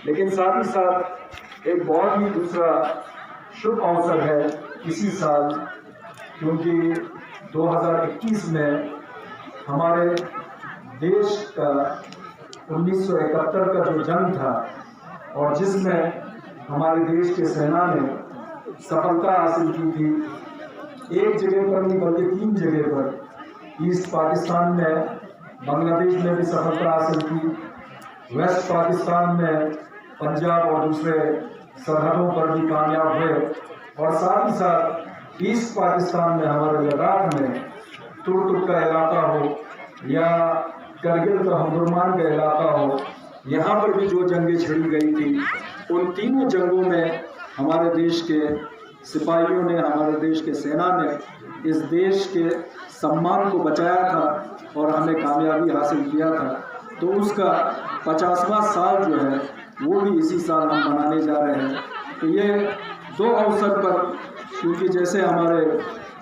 लेकिन साथ ही साथ एक बहुत ही दूसरा शुभ अवसर है इसी साल, क्योंकि 2021 में हमारे देश का 1971 का जो जंग था और जिसमें हमारे देश के सेना ने सफलता हासिल की थी, एक जगह पर नहीं बल्कि 3 जगह पर, ईस्ट पाकिस्तान में, बांग्लादेश में भी सफलता हासिल की, वेस्ट पाकिस्तान में, पंजाब और दूसरे सरहदों पर भी कामयाब हुए, और साथ ही साथ ईस्ट पाकिस्तान में हमारे लद्दाख में तुर्क का इलाका हो या करगिल का हमदुरमान का इलाका हो, यहाँ पर भी जो जंगें छिड़ी गई थी, उन तीनों जंगों में हमारे देश के सिपाहियों ने, हमारे देश के सेना ने इस देश के सम्मान को बचाया था और हमें कामयाबी हासिल किया था। तो उसका 50वां साल जो है वो भी इसी साल हम मनाने जा रहे हैं। तो ये 2 अवसर पर, क्योंकि जैसे हमारे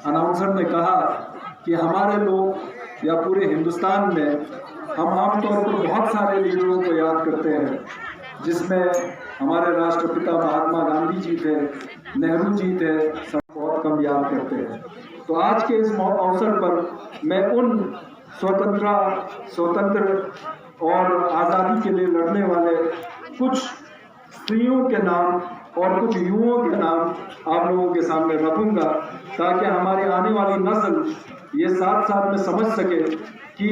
अनाउंसर ने कहा कि हमारे लोग या पूरे हिंदुस्तान में हम आमतौर पर बहुत सारे लीडरों को याद करते हैं, जिसमें हमारे राष्ट्रपिता महात्मा गांधी जी थे, नेहरू जी थे, सब बहुत कम याद करते हैं। तो आज के इस अवसर पर मैं उन स्वतंत्र और आज़ादी के लिए लड़ने वाले कुछ स्त्रियों के नाम और कुछ युवाओं के नाम आप लोगों के सामने रखूंगा, ताकि हमारी आने वाली नस्ल ये साथ साथ में समझ सके कि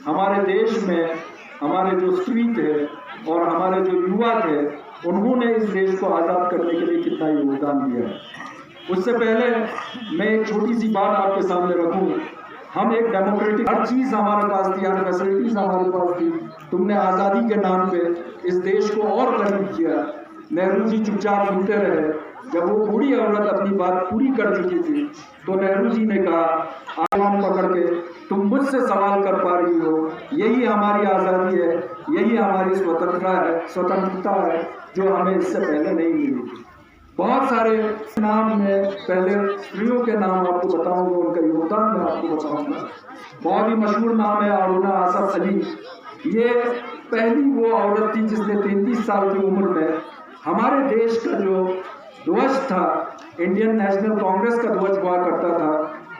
हमारे देश में हमारे जो स्त्री थे और हमारे जो युवा थे, उन्होंने इस देश को आज़ाद करने के लिए कितना योगदान दिया है। उससे पहले मैं एक छोटी सी बात आपके सामने रखूं। हम एक डेमोक्रेटिक, हर चीज़ हमारे पास थी, हर फैसिलिटीज हमारे पास थी। तुमने आज़ादी के नाम पे इस देश को और गरीब किया। नेहरू जी चुपचाप सुनते रहे। जब वो बूढ़ी औरत अपनी बात पूरी कर चुकी थी, तो नेहरू जी ने कहा, आसमान पकड़ के तुम मुझसे सवाल कर पा रही हो, यही हमारी आज़ादी है, यही हमारी स्वतंत्रता है जो हमें इससे पहले नहीं मिली थी। बहुत सारे नाम में पहले स्त्रियों के नाम आपको बताऊंगा, उनका योगदान मैं आपको बताऊंगा। बहुत ही मशहूर नाम है अरुणा आसफ अली। ये पहली वो औरत थी जिसने 33 साल की उम्र में हमारे देश का जो ध्वज था, इंडियन नेशनल कांग्रेस का ध्वज हुआ करता था,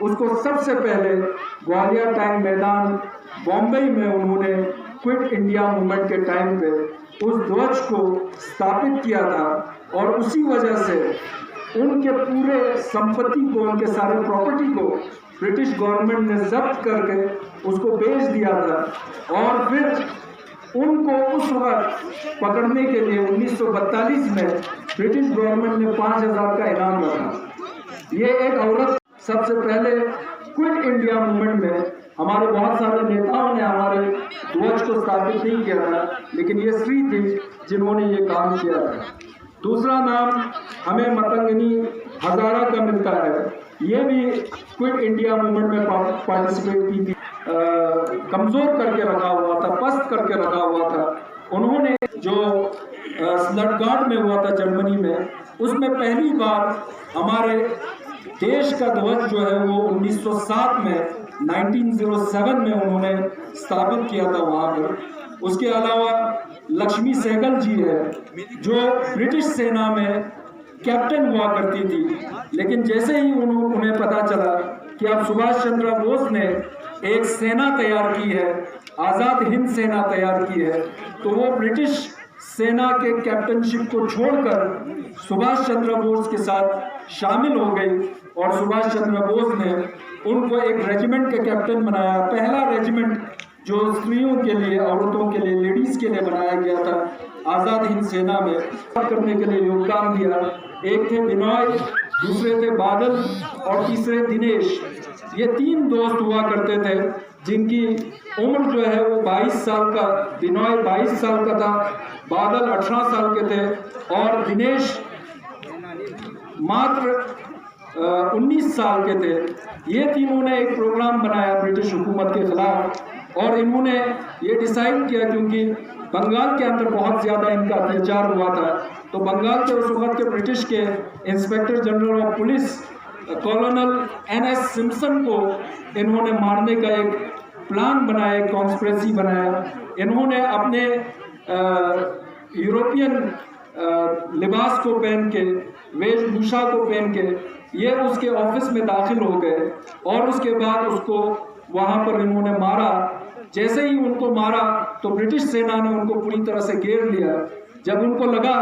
उसको सबसे पहले ग्वालियर टैंक मैदान बॉम्बे में उन्होंने क्विट इंडिया मूवमेंट के टाइम पे उस ध्वज को स्थापित किया था, और उसी वजह से उनके पूरे संपत्ति को, उनके सारे प्रॉपर्टी को ब्रिटिश गवर्नमेंट ने जब्त करके उसको बेच दिया था। और फिर उनको उस वक्त पकड़ने के लिए 1942 में ब्रिटिश गवर्नमेंट ने 5000 का इनाम रखा। ये एक औरत सबसे पहले क्विट इंडिया मूवमेंट में, हमारे बहुत सारे नेताओं ने हमारे ध्वज को स्थापित नहीं किया था, लेकिन ये स्त्री थी जिन्होंने ये काम किया था। दूसरा नाम हमें मतंगिनी हजारा का मिलता है। ये भी क्विट इंडिया मूवमेंट में पार्टिसिपेट की थी। कमजोर करके रखा हुआ था, पस्त करके रखा हुआ था। उन्होंने जो स्लटगार्ड में हुआ था जर्मनी में, उसमें पहली बार हमारे देश का ध्वज जो है वो 1907 में 1907 में उन्होंने स्थापित किया था वहाँ पर। उसके अलावा लक्ष्मी सहगल जी है, जो ब्रिटिश सेना में कैप्टन हुआ करती थी, लेकिन जैसे ही उन्हें पता चला कि अब सुभाष चंद्र बोस ने एक सेना तैयार की है, आज़ाद हिंद सेना तैयार की है, तो वो ब्रिटिश सेना के कैप्टनशिप को छोड़कर सुभाष चंद्र बोस के साथ शामिल हो गई, और सुभाष चंद्र बोस ने उनको एक रेजिमेंट का कैप्टन बनाया। पहला रेजिमेंट जो स्त्रियों के लिए, औरतों के लिए, लेडीज के लिए बनाया गया था आज़ाद हिंद सेना में, करने के लिए योगदान दिया। एक थे बिनॉय, दूसरे थे बादल और तीसरे दिनेश। ये 3 दोस्त हुआ करते थे जिनकी उम्र जो है वो 22 साल का, बिनॉय 22 साल का था, बादल 18 साल के थे और दिनेश मात्र 19 साल के थे। ये तीनों ने एक प्रोग्राम बनाया ब्रिटिश हुकूमत के खिलाफ, और इन्होंने ये डिसाइड किया, क्योंकि बंगाल के अंदर बहुत ज़्यादा इनका अत्याचार हुआ था, तो बंगाल के उस वक्त के ब्रिटिश के inspector general of police कॉलोनल NS Simpson को इन्होंने मारने का एक प्लान बनाया, एक कॉन्स्पिरेसी बनाया। इन्होंने अपने यूरोपियन लिबास को पहन के, वेशभूषा को पहन के ये उसके ऑफिस में दाखिल हो गए और उसके बाद उसको वहाँ पर इन्होंने मारा। जैसे ही उनको मारा तो ब्रिटिश सेना ने उनको पूरी तरह से घेर लिया। जब उनको लगा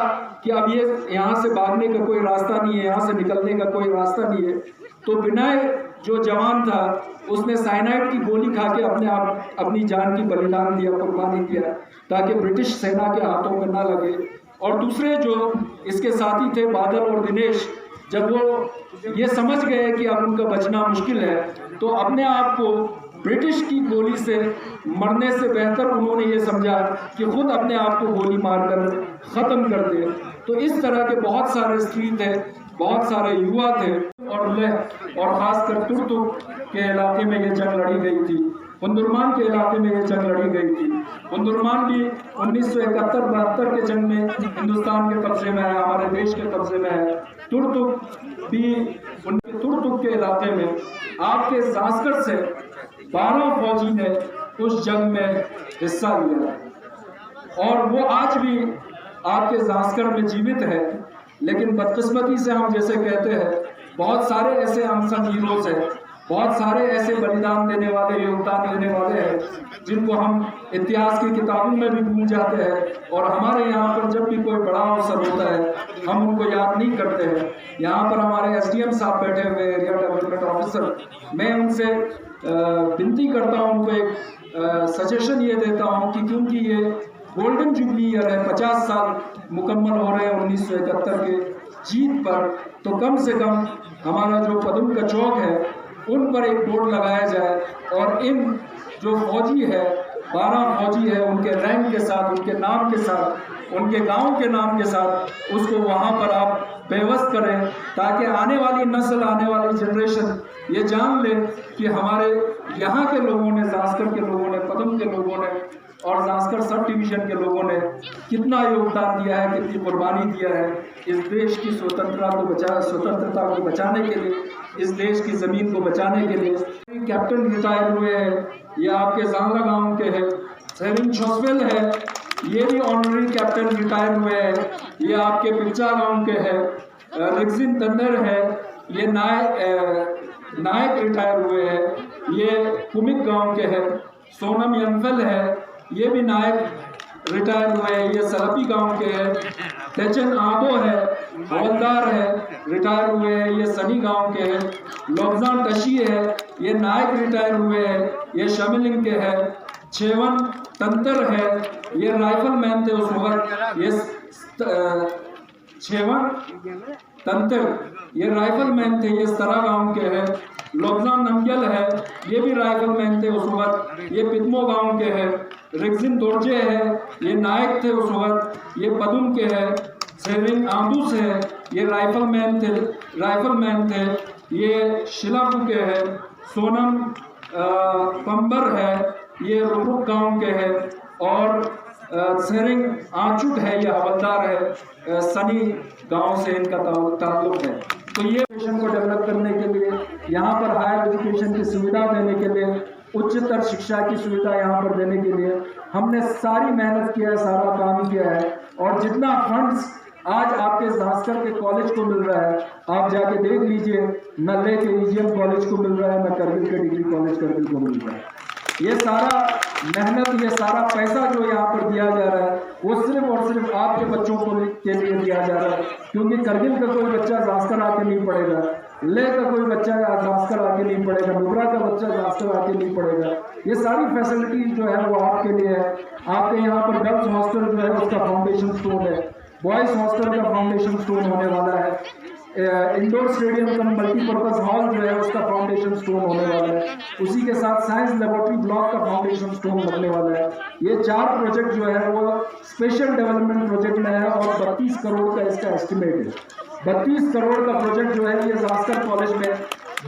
कि अब ये यहाँ से भागने का कोई रास्ता नहीं है, यहाँ से निकलने का कोई रास्ता नहीं है, तो बिनाय जो जवान था उसने साइनाइड की गोली खा के अपनी जान की बलिदान दिया, कुर्बानी दिया, ताकि ब्रिटिश सेना के हाथों में ना लगे। और दूसरे जो इसके साथी थे बादल और दिनेश, जब वो ये समझ गए कि अब उनका बचना मुश्किल है तो अपने आप को ब्रिटिश की गोली से मरने से बेहतर उन्होंने ये समझा कि खुद अपने आप को गोली मारकर ख़त्म कर दे। तो इस तरह के बहुत सारे स्त्री थे, बहुत सारे युवा थे और ख़ासकर तुर्तुक के इलाके में ये जंग लड़ी गई थी, कुंदुरमान के इलाके में ये जंग लड़ी गई थी। कुंदुरमान भी 1971-72 के जंग में हिंदुस्तान के कब्जे में है, हमारे देश के कब्जे में है। तुर्तुक भी तुर्तुक के इलाके में आपके जास्कर से 12 फौजी ने उस जंग में हिस्सा लिया और वो आज भी आपके जास्कर में जीवित है। लेकिन बदकिस्मती से हम जैसे कहते हैं, बहुत सारे ऐसे अनसंग हीरोज हैं, बहुत सारे ऐसे बलिदान देने वाले, योगदान देने वाले हैं जिनको हम इतिहास की किताबों में भी भूल जाते हैं। और हमारे यहाँ पर जब भी कोई बड़ा अवसर होता है हम उनको याद नहीं करते हैं। यहाँ पर हमारे SDM साहब बैठे हुए, एरिया डेवलपमेंट ऑफिसर, मैं उनसे विनती करता हूँ, उनको एक सजेशन ये देता हूँ कि क्योंकि ये गोल्डन जुबली ईयर है, 50 साल मुकम्मल हो रहे हैं 1971 के जीत पर, तो कम से कम हमारा जो पदम का चौक है उन पर एक बोर्ड लगाया जाए और इन जो फौजी है, 12 फौजी है, उनके रैंक के साथ, उनके नाम के साथ, उनके गांव के नाम के साथ उसको वहां पर आप बेवस्त करें, ताकि आने वाली नस्ल, आने वाली जनरेशन ये जान ले कि हमारे यहाँ के लोगों ने, जास्कर के लोगों ने, पदम के लोगों ने और जास्कर सब डिवीज़न के लोगों ने कितना योगदान दिया है, कितनी कुर्बानी दिया है इस देश की स्वतंत्रता को बचाने के लिए, इस देश की ज़मीन को बचाने के लिए। कैप्टन रिटायर हुए हैं, ये आपके जानला गांव के हैं। सेरिन छोसवेल है, ये भी ऑनररी कैप्टन रिटायर हुए हैं, ये आपके पिच्चा गांव के हैं। रिक्सिन तंदर है, ये नायक रिटायर हुए हैं, ये कुमिक गांव के हैं। सोनम यंगफल है, ये भी नायक रिटायर हुए हैं, ये सलपी गांव के हैं। तेचन आदो है, हवलदार है, रिटायर हुए हैं, ये सनी गांव के हैं। लोबजान टशी है, ये नायक रिटायर हुए हैं, ये शमिलिंग के हैं। छेवन तंतर है, ये राइफल मैन थे उस वक्त, ये छेवन तंतर ये राइफल मैन थे, ये सरा गांव के हैं। लोबजान नमगल है, ये भी राइफल मैन थे उस वक्त, ये पिदमो गांव के हैं। रिक्सिन दोर्जे है, ये नायक थे उस वक्त, ये पदुम के हैं। सेरिन आंदूस है, ये राइफल मैन थे, ये शिलापू के हैं। सोनम पंबर है, ये रुरुक गांव के हैं। और सेरिंग आंचुक है, ये हवलदार है, सनी गांव से इनका ताल्लुक है। तो ये एजुकेशन को डेवलप करने के लिए, यहाँ पर हायर एजुकेशन की सुविधा देने के लिए, उच्चतर शिक्षा की सुविधा यहाँ पर देने के लिए हमने सारी मेहनत किया है, सारा काम किया है। और जितना फंड्स आज आपके जास्कर के कॉलेज को मिल रहा है, आप जाके देख लीजिए, न ले के EGM कॉलेज को मिल रहा है, न करगिल के डिग्री कॉलेज करगिल को मिल रहा है। ये सारा मेहनत, ये सारा पैसा जो यहाँ पर दिया जा रहा है वो सिर्फ और सिर्फ आपके बच्चों को के लिए दिया जा रहा है, क्योंकि करगिल का कोई बच्चा जास्कर आके नहीं पढ़ेगा, ले का कोई बच्चा जास्कर आके नहीं पढ़ेगा, नुब्रा का बच्चा जास्कर आके नहीं पढ़ेगा। ये सारी फैसिलिटीज जो है वो आपके लिए है। आपके यहाँ पर गर्ल्स हॉस्टल जो है उसका फाउंडेशन स्टोन है, बॉयज़ हॉस्टल का फाउंडेशन स्टोन होने वाला है, इंडोर स्टेडियम का मल्टीपर्पज हॉल जो है उसका फाउंडेशन स्टोन होने वाला है, उसी के साथ साइंस लेबोरेटरी ब्लॉक का फाउंडेशन स्टोन लगने वाला है। ये 4 प्रोजेक्ट जो है वो स्पेशल डेवलपमेंट प्रोजेक्ट में है और 32 करोड़ का इसका एस्टिमेट है। 32 करोड़ का प्रोजेक्ट जो है ये जास्कर कॉलेज में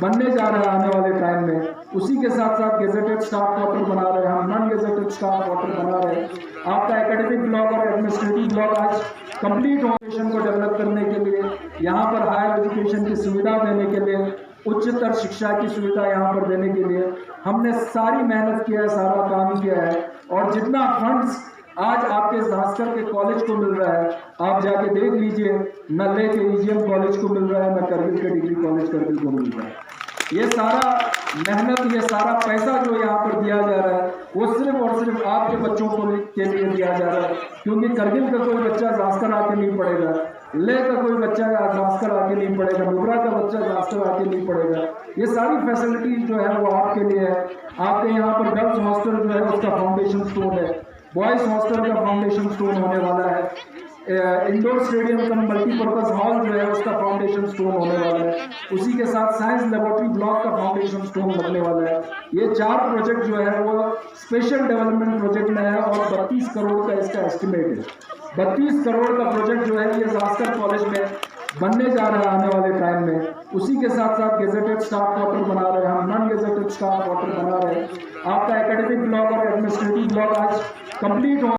बनने जा रहा है आने वाले टाइम में। उसी के साथ साथ गेजेटेड स्टाफ क्वार्टर बना रहे हैं, हम नॉन गेजेटेड स्टाफ क्वार्टर बना रहे हैं। आपका एकेडमिक ब्लॉक और एडमिनिस्ट्रेटिव ब्लॉक आज कंप्लीट एजुकेशन को डेवलप करने के लिए, यहाँ पर हायर एजुकेशन की सुविधा देने के लिए, उच्चतर शिक्षा की सुविधा यहाँ पर देने के लिए हमने सारी मेहनत किया है, सारा काम किया है। और जितना फंड्स आज आपके जास्कर के कॉलेज को मिल रहा है। आप जाके देख लीजिए, न ले के ईजीएम कॉलेज को मिल रहा है, न करगिल के डिग्री कॉलेज करगिल को मिल रहा है। ये सारा मेहनत, ये सारा पैसा जो यहाँ पर दिया जा रहा है वो सिर्फ और सिर्फ आपके बच्चों को के लिए दिया जा रहा है, क्योंकि करगिल का कोई बच्चा जास्कर आके नहीं पढ़ेगा, ले का कोई बच्चा जास्कर आके नहीं पढ़ेगा, नुब्रा का बच्चा जास्कर आके नहीं पढ़ेगा। ये सारी फैसिलिटीज जो है वो आपके लिए है। आपके यहाँ पर गर्ल्स हॉस्टल जो है उसका फाउंडेशन स्टोन है, बॉयज हॉस्टल का फाउंडेशन स्टोन होने वाला है, इंडोर स्टेडियम का मल्टीपर्पज हॉल जो है उसका फाउंडेशन स्टोन होने वाला है, उसी के साथ साइंस लेबोरेटरी ब्लॉक का फाउंडेशन स्टोन लगने वाला है। ये 4 प्रोजेक्ट जो है वो स्पेशल डेवलपमेंट प्रोजेक्ट में है और 32 करोड़ का इसका एस्टिमेट है। 32 करोड़ का प्रोजेक्ट जो है ये जास्कर कॉलेज में बनने जा रहा है आने वाले टाइम में। उसी के साथ साथ गेजेटेड स्टाफ क्वार्टर बना रहे हैं, हम नॉन गेजेटेड स्टाफ क्वार्टर बना रहे हैं। आपका एकेडमिक ब्लॉक और एडमिनिस्ट्रेटिव ब्लॉक आज कंप्लीट हो